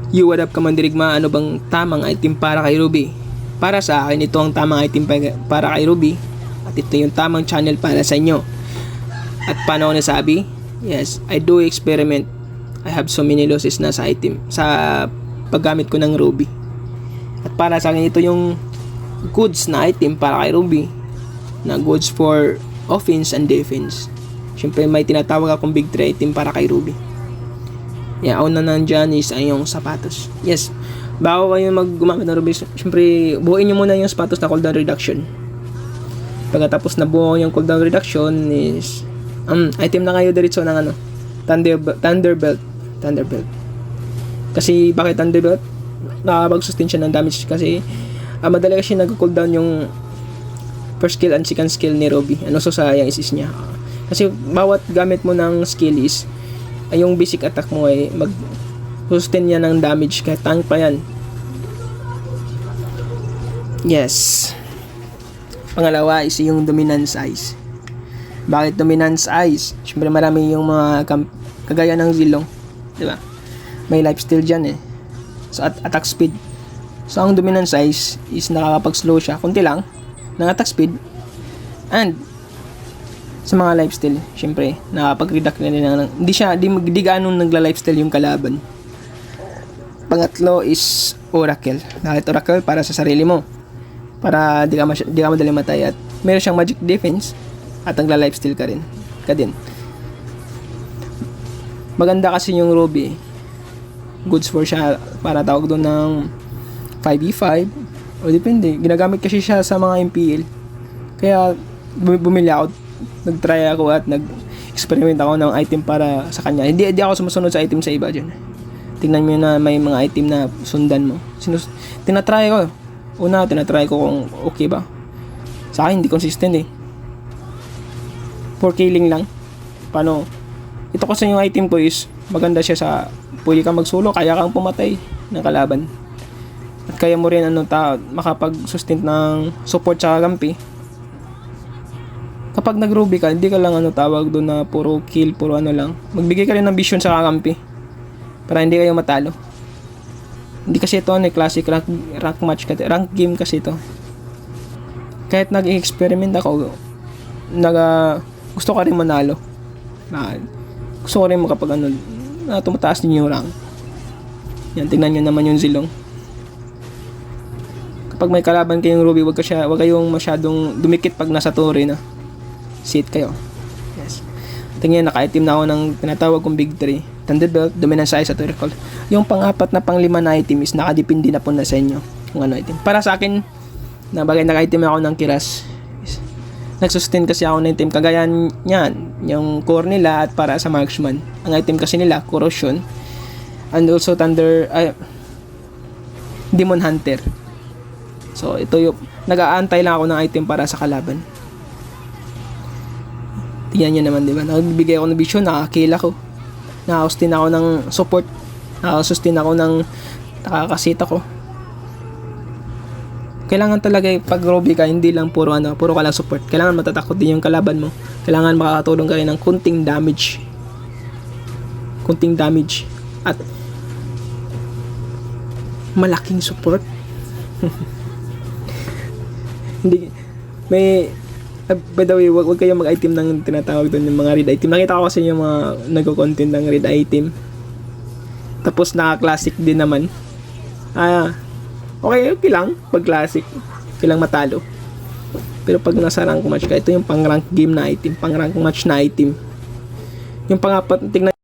Yo, what up kamandirigma? Ano bang tamang item para kay Ruby? Para sa akin, ito ang tamang item para kay Ruby. At ito yung tamang channel para sa inyo. At paano ko nasabi? Yes, I do experiment. I have so many losses na sa item, sa paggamit ko ng Ruby. At para sa akin, ito yung goods na item para kay Ruby. Na goods for offense and defense. Siyempre may tinatawag akong big 3 item para kay Ruby. Yeah, una nandyan is ay yung sapatos. Yes, bago kayo gumamit ng Ruby, siyempre buuin nyo muna yung sapatos na cooldown reduction. Pagkatapos na buo yung cooldown reduction is item na kayo diretso ng ano, Thunderbelt. Kasi bakit Thunderbelt? Nakakapag-sustain siya ng damage kasi madali kasi nag-cooldown yung first skill and second skill ni Ruby. Ano so sa yung isis niya. Kasi bawat gamit mo ng skill is ay yung basic attack mo ay mag-sustain niya ng damage kahit tank pa yan. Yes. Pangalawa is yung dominance eyes. Bakit dominance eyes? Siyempre marami yung mga kagaya ng Zilong, di ba? May lifesteal dyan eh. So attack speed. So ang dominance eyes is nakakapag-slow siya kunti lang ng attack speed and sa mga lifesteal, syempre, nakapag-reduct na rin di ganun nagla-lifesteal yung kalaban. Pangatlo is Oracle. Bakit Oracle? Para sa sarili mo. Para di ka madali matay at meron siyang magic defense at nagla-lifesteal ka din. Maganda kasi yung Ruby. Goods for siya para tawag doon ng 5v5 o depende. Ginagamit kasi siya sa mga MPL. Kaya bumili ako, nag-try ako at nag-experiment ako ng item para sa kanya. Hindi ako sumusunod sa item sa iba dyan. Tingnan mo na may mga item na sundan mo. Tinatry ko. Tinatry ko kung okay ba. Sa akin, hindi consistent eh. For killing lang. Paano? Ito kasi yung item ko is maganda siya sa pwede kang mag-solo, kaya kang pumatay ng kalaban. At kaya mo rin makapag-sustain ng support sa kampi. Kapag nag-Ruby ka, hindi ka lang tawag doon na puro kill, puro lang. Magbigay ka rin ng vision sa kakampi para hindi kayo matalo. Hindi kasi ito classic rank match kasi, rank game kasi ito. Kahit nag-experiment ako, gusto ko rin manalo. Gusto ko rin makapag tumataas din yung rank. Yan, tingnan nyo naman yung Zilong. Kapag may kalaban kayong Ruby, wag kayong masyadong dumikit pag nasa tore na. Sit kayo. Yes. Tingnan, naka-item na ako ng tinatawag kong big 3. Thunderbelt, dominance eyes at Oracle. Yung pang-apat na pang-5 na item is nakadepende na po na sa inyo kung ano item. Para sa akin, naka-item ako ng Kiras. Nagsustain kasi ako ng item kagaya niyan, yung core nila at para sa marksman. Ang item kasi nila, corrosion and also Demon Hunter. So ito yung nag-aantay lang ako ng item para sa kalaban. Tingnan nyo naman, di ba? Nagbibigay ako ng vision, nakakill ako. Nakasustain ako ng support. Nakasustain ako ng nakakasita ko. Kailangan talaga pag Ruby ka, hindi lang puro ka lang support. Kailangan matatakot din yung kalaban mo. Kailangan makakatulong ka rin ng kunting damage. At malaking support. Hindi, by the way, wag kayong mag-item ng tinatawag doon yung mga red item. Nakita ko kasi yung mga nagko-content ng red item. Tapos naka-classic din naman. Okay lang pag classic. Okay lang matalo. Pero pag nasa rank match ka, ito yung pang rank game na item, pang rank match na item. Yung pang-apat, tingnan